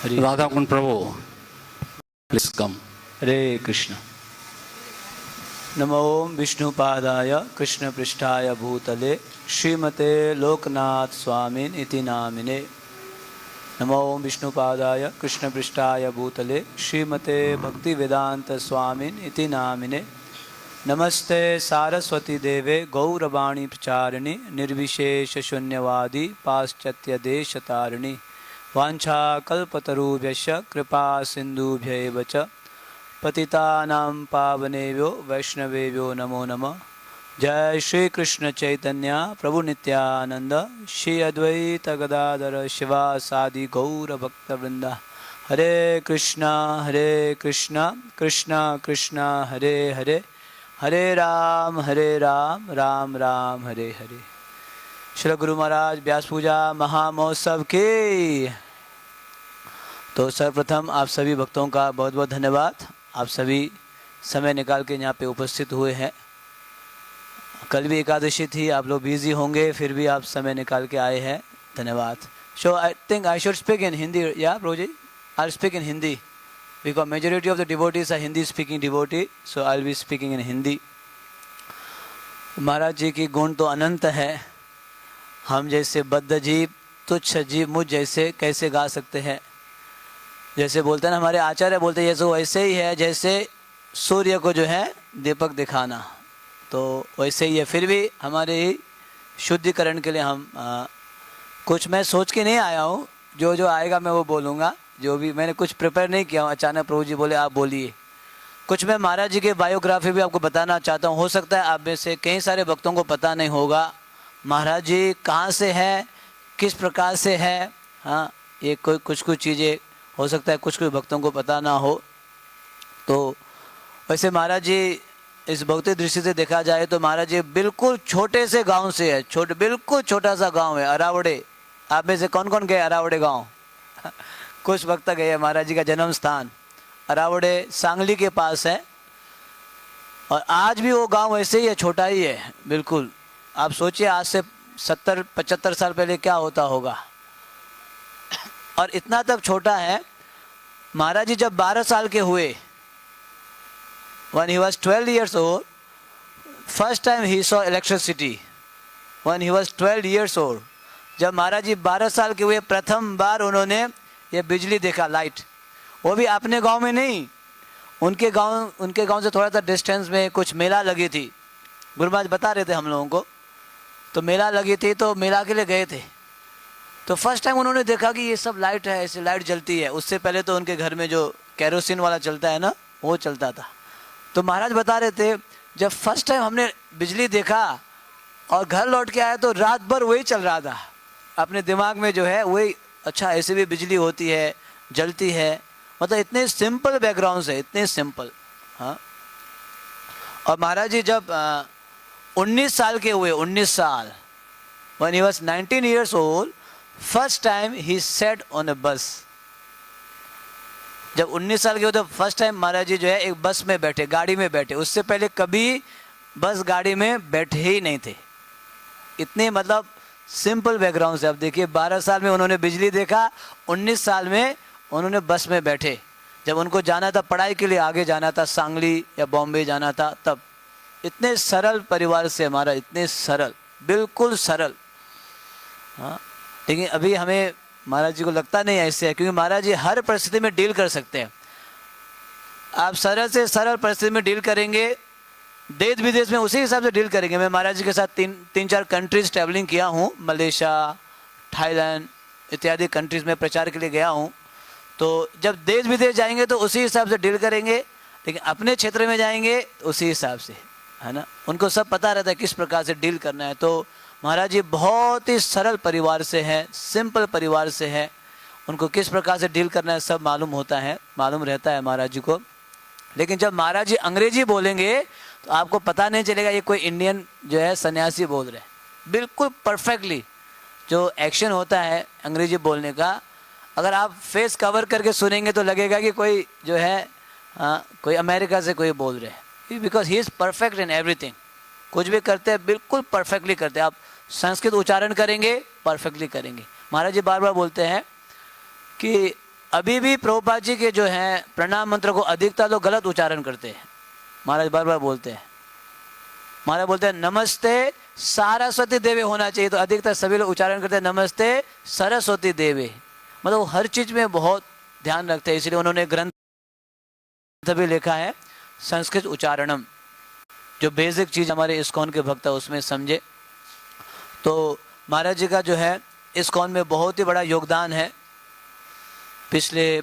राधा कुंड प्रभु, please come. Hare Krishna. नमो विष्णुपादाय कृष्णपृष्ठाय भूतले श्रीमते लोकनाथ स्वामिन इति नामिने। नमो विष्णुपादाय कृष्णपृष्ठाय भूतले श्रीमते भक्तिवेदांत स्वामिन इति नामिने। नमस्ते सारस्वती देवे गौरवाणी प्रचारिणी निर्विशेष शून्यवादी पाश्चात्य देश तारिणी। वाञ्छाकल्पतरुभ्यश्च कृपा सिन्धुभ्यैव च पतितानां पावनेभ्यो वैष्णवेभ्यो नमो नमः। जय श्री कृष्ण चैतन्य प्रभु नित्यानंद श्री अद्वैत गदाधर शिवासादि गौर भक्तवृंद। हरे कृष्णा कृष्ण कृष्ण हरे हरे, हरे राम राम राम हरे हरे। श्री गुरु महाराज व्यास पूजा महामहोत्सव की। तो सर्वप्रथम आप सभी भक्तों का बहुत बहुत धन्यवाद। आप सभी समय निकाल के यहाँ पे उपस्थित हुए हैं। कल भी एकादशी थी, आप लोग बिजी होंगे, फिर भी आप समय निकाल के आए हैं, धन्यवाद। So I think I should speak in Hindi. या रोजी I speak in Hindi because majority of the devotees are Hindi speaking devotee, so I will be speaking in Hindi. Maharaj ji की गुण तो अनंत है। हम जैसे बद्ध जीव, तुच्छ जीव, मुझ जैसे कैसे गा सकते हैं। जैसे बोलते हैं ना हमारे आचार्य, बोलते हैं जैसे वैसे ही है जैसे सूर्य को जो है दीपक दिखाना, तो वैसे ही है। फिर भी हमारे ही शुद्धिकरण के लिए हम कुछ मैं सोच के नहीं आया हूँ, जो जो आएगा मैं वो बोलूँगा। जो भी मैंने कुछ प्रिपेयर नहीं किया हूँ, अचानक प्रभु जी बोले आप बोलिए। कुछ मैं महाराज जी की बायोग्राफी भी आपको बताना चाहता हूँ। हो सकता है आप में से कई सारे भक्तों को पता नहीं होगा महाराज जी कहाँ से है, किस प्रकार से है। हाँ, ये कोई कुछ चीज़ें हो सकता है कुछ भक्तों को पता ना हो। तो वैसे महाराज जी इस भक्ति दृष्टि से देखा जाए तो महाराज जी बिल्कुल छोटे से गांव से है। बिल्कुल छोटा सा गांव है अरावड़े। आप में से कौन कौन गए अरावड़े गांव? कुछ भक्त गए। महाराज जी का जन्म स्थान अरावड़े सांगली के पास है, और आज भी वो गांव वैसे ही है, छोटा ही है बिल्कुल। आप सोचिए आज से 70-75 साल पहले क्या होता होगा, और इतना तक छोटा है। महाराज जी जब 12 साल के हुए, when he was 12 years old, first time he saw electricity. When he was 12 years old, जब महाराज जी 12 साल के हुए, प्रथम बार उन्होंने ये बिजली देखा, लाइट। वो भी अपने गांव में नहीं, उनके गांव से थोड़ा सा डिस्टेंस में कुछ मेला लगी थी। गुरु महाराज बता रहे थे हम लोगों को, तो मेला लगी थी, तो मेला के लिए गए थे। तो फर्स्ट टाइम उन्होंने देखा कि ये सब लाइट है, ऐसे लाइट जलती है। उससे पहले तो उनके घर में जो केरोसिन वाला चलता है ना, वो चलता था। तो महाराज बता रहे थे जब फर्स्ट टाइम हमने बिजली देखा और घर लौट के आया तो रात भर वही चल रहा था। अपने दिमाग में जो है वही, अच्छा ऐसे भी बिजली होती है, जलती है। मतलब इतने सिंपल बैकग्राउंड से, इतने सिंपल। हाँ, और महाराज जी जब 19 साल के हुए, 19 साल, when he was 19 years old, first time he sat on a bus. जब 19 साल के हुए तो फर्स्ट टाइम महाराज जी जो है एक बस में बैठे, गाड़ी में बैठे। उससे पहले कभी बस गाड़ी में बैठे ही नहीं थे। इतने मतलब सिंपल बैकग्राउंड से। अब देखिए 12 साल में उन्होंने बिजली देखा, 19 साल में उन्होंने बस में बैठे। जब उनको जाना था पढ़ाई के लिए, आगे जाना था, सांगली या बॉम्बे जाना था, तब। इतने सरल परिवार से हमारा, इतने सरल, बिल्कुल सरल। हाँ, लेकिन अभी हमें महाराज जी को लगता नहीं ऐसे है, क्योंकि महाराज जी हर परिस्थिति में डील कर सकते हैं। आप सरल से सरल परिस्थिति में डील करेंगे, देश विदेश में उसी हिसाब से डील करेंगे। मैं महाराज जी के साथ तीन चार कंट्रीज ट्रैवलिंग किया हूँ, मलेशिया, थाईलैंड इत्यादि कंट्रीज में प्रचार के लिए गया हूँ। तो जब देश विदेश जाएंगे तो उसी हिसाब से डील करेंगे, लेकिन अपने क्षेत्र में जाएंगे तो उसी हिसाब से, है ना। उनको सब पता रहता है किस प्रकार से डील करना है। तो महाराज जी बहुत ही सरल परिवार से हैं, सिंपल परिवार से हैं। उनको किस प्रकार से डील करना है सब मालूम होता है, मालूम रहता है महाराज जी को। लेकिन जब महाराज जी अंग्रेजी बोलेंगे तो आपको पता नहीं चलेगा ये कोई इंडियन जो है सन्यासी बोल रहे हैं। बिल्कुल परफेक्टली जो एक्शन होता है अंग्रेजी बोलने का, अगर आप फेस कवर करके सुनेंगे तो लगेगा कि कोई जो है कोई अमेरिका से कोई बोल रहे हैं। Because he is perfect in everything. कुछ भी करते हैं बिल्कुल परफेक्टली करते हैं। आप संस्कृत उच्चारण करेंगे, परफेक्टली करेंगे। महाराज जी बार बार बोलते हैं कि अभी भी प्रभुपाद जी के जो हैं प्रणाम मंत्र को अधिकता लोग गलत उच्चारण करते हैं। महाराज बार बार बोलते हैं, महाराज बोलते हैं नमस्ते सरस्वती देवी होना चाहिए, तो अधिकतर सभी लोग उच्चारण करते हैं नमस्ते सरस्वती देवी। मतलब वो हर चीज में बहुत ध्यान रखते हैं, इसलिए उन्होंने ग्रंथ भी लिखा है संस्कृत उच्चारणम, जो बेसिक चीज हमारे इस्कॉन के भक्त है उसमें समझे। तो महाराज जी का जो है इस्कॉन में बहुत ही बड़ा योगदान है। पिछले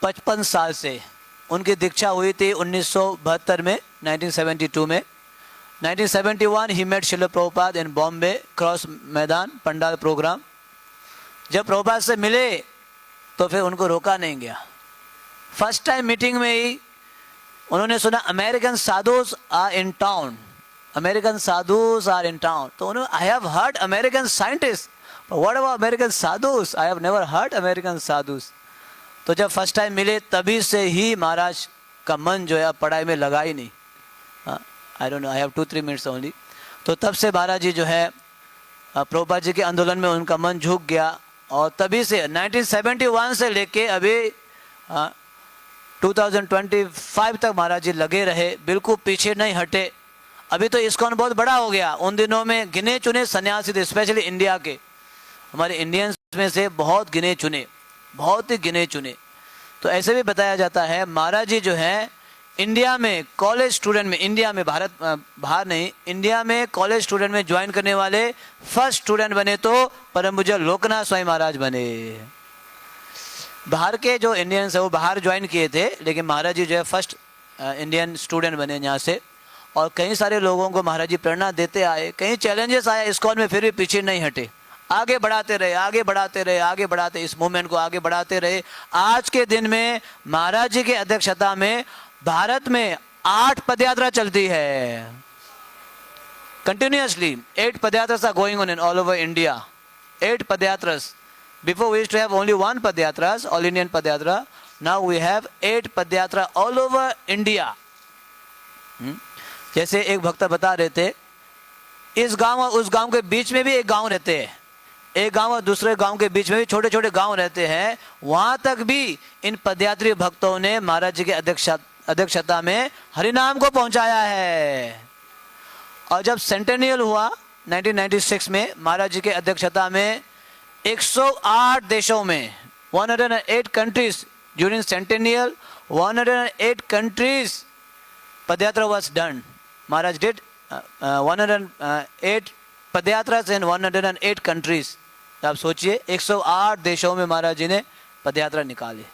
55 साल से उनकी दीक्षा हुई थी 1972 में, 1972 में। 1971 ही met Srila Prabhupada in Bombay Cross Maidan pandal programme. जब प्रभुपाद से मिले तो फिर उनको रोका नहीं गया। फर्स्ट टाइम मीटिंग में ही उन्होंने सुना American sadhus are in town, American sadhus are in town. तो उन्होंने I have heard American scientist, what about American sadhus, I have never heard American sadhus. तो जब फर्स्ट टाइम मिले तभी से ही महाराज का मन जो है पढ़ाई में लगा ही नहीं। I don't know, I have 2-3 minutes only. तो तब से महाराज जी जो है प्रभुपाद जी के आंदोलन में उनका मन झुक गया, और तभी से 1971 से लेके अभी 2025 तक महाराज जी लगे रहे, बिल्कुल पीछे नहीं हटे। अभी तो इस्कॉन बहुत बड़ा हो गया। उन दिनों में गिने चुने सन्यासी थे, स्पेशली इंडिया के, हमारे इंडियंस में से बहुत गिने चुने, बहुत ही गिने चुने। तो ऐसे भी बताया जाता है महाराज जी जो है इंडिया में कॉलेज स्टूडेंट में, इंडिया में, भारत बाहर नहीं, इंडिया में कॉलेज स्टूडेंट में ज्वाइन करने वाले फर्स्ट स्टूडेंट बने तो परम पूज्य लोकनाथ स्वामी महाराज बने। बाहर के जो इंडियंस है वो बाहर ज्वाइन किए थे, लेकिन महाराज जी जो है फर्स्ट इंडियन स्टूडेंट बने यहाँ से। और कई सारे लोगों को महाराज जी प्रेरणा देते आए, कई चैलेंजेस आए इस्कॉन में, फिर भी पीछे नहीं हटे, आगे बढ़ाते रहे, आगे बढ़ाते रहे, आगे बढ़ाते, इस मूवमेंट को आगे बढ़ाते रहे। आज के दिन में महाराज जी की अध्यक्षता में भारत में 8 पदयात्रा चलती है continuously. 8 पदयात्ras are going on in all over India. 8 padayatras. Before we used to have only 1 padayatras, all Indian padayatra. Now we have 8 padayatra all over India. जैसे एक भक्त बता रहे थे, इस गांव और उस गांव के बीच में भी एक गांव रहते हैं, एक गांव और दूसरे गांव के बीच में भी छोटे छोटे गांव रहते हैं, वहां तक भी इन पदयात्री भक्तों ने महाराज जी के अध्यक्षता में हरिनाम को पहुंचाया है। और जब सेंटेनियल हुआ 1996 में, महाराज जी के अध्यक्षता में 108 देशों में 108 countries during centennial, 108 countries padyatra was done. Maharaj did 108 padyatra in 108 countries. आप सोचिए 108 देशों में महाराज जी ने पदयात्रा निकाली।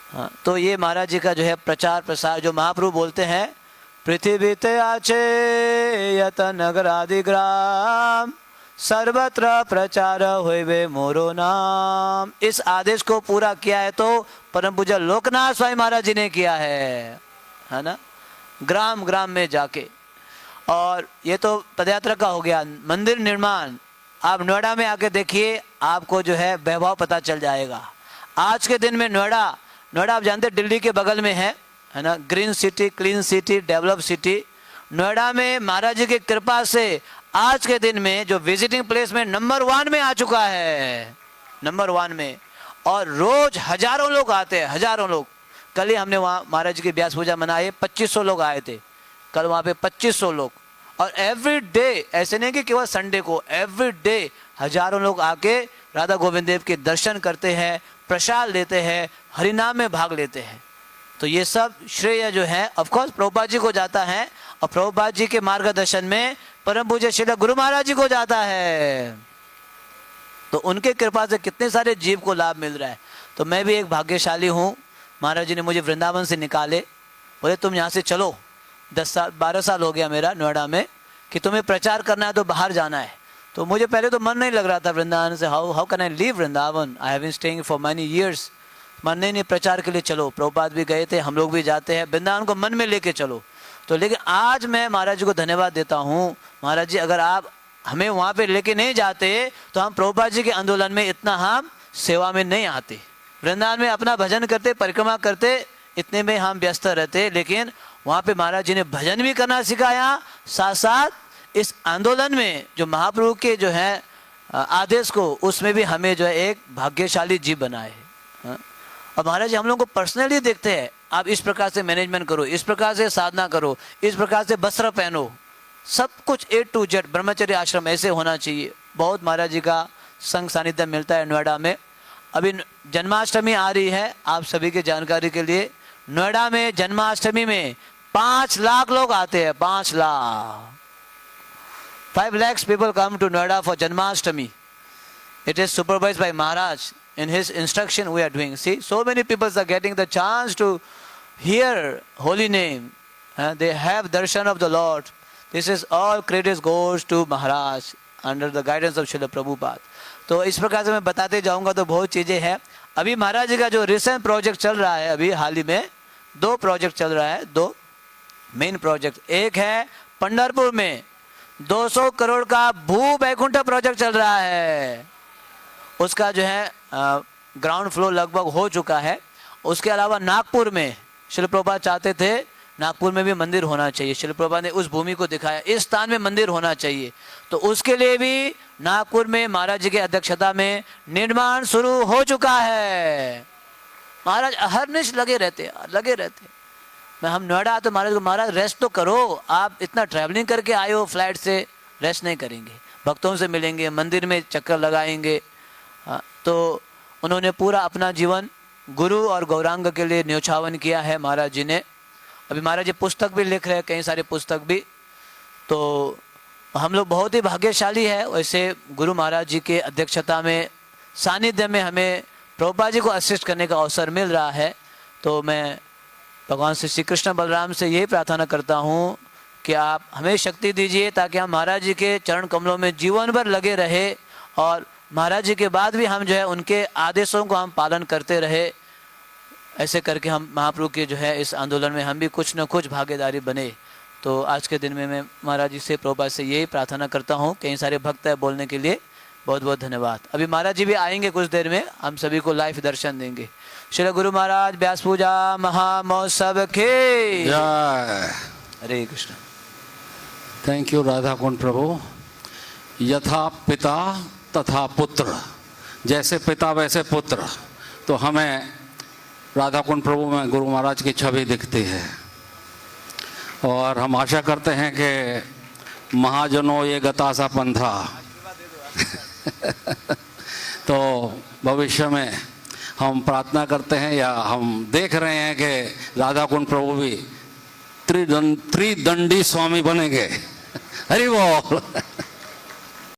हाँ, तो ये महाराज जी का जो है प्रचार प्रसार, जो महाप्रभु बोलते हैं, पृथ्वी ते आचे यत नगर आदि ग्राम सर्वत्र प्रचार होइबे मोरो नाम। इस आदेश को पूरा किया है तो परम पूज्य लोकनाथ स्वामी महाराज जी ने किया है ना, ग्राम ग्राम में जाके। और ये तो पदयात्रा का हो गया। मंदिर निर्माण आप नोएडा में आके देखिए, आपको जो है वैभव पता चल जाएगा। आज के दिन में नोएडा आप जानते हैं दिल्ली के बगल में है ना, green city, clean city, develop city. Noida में महाराज जी की कृपा से आज के दिन में जो विजिटिंग प्लेस में नंबर 1 में आ चुका है, नंबर 1 में। और रोज हजारों लोग आते हैं, हजारों लोग। कल ही हमने वहाँ महाराज जी की व्यास पूजा मनाई, 2500 लोग आए थे कल वहाँ पे, 2500 लोग। और एवरी डे, ऐसे नहीं कि केवल संडे को, एवरी डे हजारों लोग आके राधा गोविंद देव के दर्शन करते हैं, प्रसाद लेते हैं, हरिनाम में भाग लेते हैं। तो ये सब श्रेय जो है ऑफकोर्स प्रभुपाद जी को जाता है, और प्रभुपाद जी के मार्गदर्शन में परम पूज्य श्री गुरु महाराज जी को जाता है। तो उनके कृपा से कितने सारे जीव को लाभ मिल रहा है। तो मैं भी एक भाग्यशाली हूँ, महाराज जी ने मुझे वृंदावन से निकाले, बोले तुम यहाँ से चलो। 12 साल हो गया मेरा नोएडा में, कि तुम्हें प्रचार करना है तो बाहर जाना है। तो मुझे पहले तो मन नहीं लग रहा था वृंदावन से, how can I leave Vrindavan, I have been staying for many years. मन नहीं, प्रचार के लिए चलो। प्रभुपाद भी गए थे, हम लोग भी जाते हैं, वृंदावन को मन में लेके चलो। तो लेकिन आज मैं महाराज जी को धन्यवाद देता हूँ, महाराज जी अगर आप हमें वहाँ पे लेके नहीं जाते तो हम प्रभुपाद जी के आंदोलन में इतना हम सेवा में नहीं आते। वृंदावन में अपना भजन करते, परिक्रमा करते, इतने में हम व्यस्त रहते। लेकिन वहाँ पे महाराज जी ने भजन भी करना सिखाया, साथ साथ इस आंदोलन में जो महाप्रभु के जो है आदेश को, उसमें भी हमें जो है एक भाग्यशाली जीव बनाए। अब महाराज जी हम लोग को पर्सनली देखते हैं, आप इस प्रकार से मैनेजमेंट करो, इस प्रकार से साधना करो, इस प्रकार से वस्त्र पहनो, सब कुछ A to Z ब्रह्मचर्य आश्रम ऐसे होना चाहिए। बहुत महाराज जी का संग सानिध्य मिलता है नोएडा में। अभी जन्माष्टमी आ रही है, आप सभी के जानकारी के लिए नोएडा में जन्माष्टमी में 5 लाख लोग आते हैं, 5 lakh, 5 lakhs people come to Noida for Janmashtami. It is supervised by Maharaj. In his instruction we are doing. See, so many people are getting the chance to hear holy name. They have darshan of the Lord. This is all credit goes to Maharaj under the guidance of Srila Prabhupada. तो इस प्रकार से मैं बताते जाऊंगा तो बहुत चीज़ें हैं। अभी महाराज जी का जो रिसेंट प्रोजेक्ट चल रहा है, अभी हाल ही में 2 प्रोजेक्ट चल रहा है, 2 मेन प्रोजेक्ट। एक है पंढरपुर में 200 करोड़ का भू वैकुंठ प्रोजेक्ट चल रहा है, उसका जो है ग्राउंड फ्लोर लगभग हो चुका है। उसके अलावा नागपुर में श्रील प्रभुपाद चाहते थे नागपुर में भी मंदिर होना चाहिए। श्रील प्रभुपाद ने उस भूमि को दिखाया, इस स्थान में मंदिर होना चाहिए, तो उसके लिए भी नागपुर में महाराज जी की अध्यक्षता में निर्माण शुरू हो चुका है। महाराज अहर्निश लगे रहते। मैं हम नोएडा तो महाराज रेस्ट तो करो, आप इतना ट्रैवलिंग करके आए हो फ्लाइट से, रेस्ट नहीं करेंगे, भक्तों से मिलेंगे, मंदिर में चक्कर लगाएंगे। तो उन्होंने पूरा अपना जीवन गुरु और गौरांग के लिए न्योछावन किया है महाराज जी ने। अभी महाराज जी पुस्तक भी लिख रहे हैं, कई सारे पुस्तक भी। तो हम लोग बहुत ही भाग्यशाली है, वैसे गुरु महाराज जी के अध्यक्षता में सानिध्य में हमें प्रभुपाद जी को असिस्ट करने का अवसर मिल रहा है। तो मैं भगवान श्री कृष्ण बलराम से यही प्रार्थना करता हूँ कि आप हमें शक्ति दीजिए ताकि हम महाराज जी के चरण कमलों में जीवन भर लगे रहे और महाराज जी के बाद भी हम जो है उनके आदेशों को हम पालन करते रहे। ऐसे करके हम महाप्रभु के जो है इस आंदोलन में हम भी कुछ न कुछ भागीदारी बने। तो आज के दिन में मैं महाराज जी से प्रभुपाद से यही प्रार्थना करता हूँ। कई सारे भक्त है बोलने के लिए, बहुत बहुत धन्यवाद। अभी महाराज जी भी आएंगे कुछ देर में, हम सभी को लाइव दर्शन देंगे। श्री गुरु महाराज व्यास पूजा महामहोत्सव के जय। हरे कृष्ण। थैंक यू राधा कुंड प्रभु। यथा पिता तथा पुत्र, जैसे पिता वैसे पुत्र, तो हमें राधा कुंड प्रभु में गुरु महाराज की छवि दिखती है। और हम आशा करते हैं कि महाजनों ये गतासा पंथा तो भविष्य में हम प्रार्थना करते हैं या हम देख रहे हैं कि राधा कुंड प्रभु भी त्रिदंडी स्वामी बनेंगे। हरि बोल।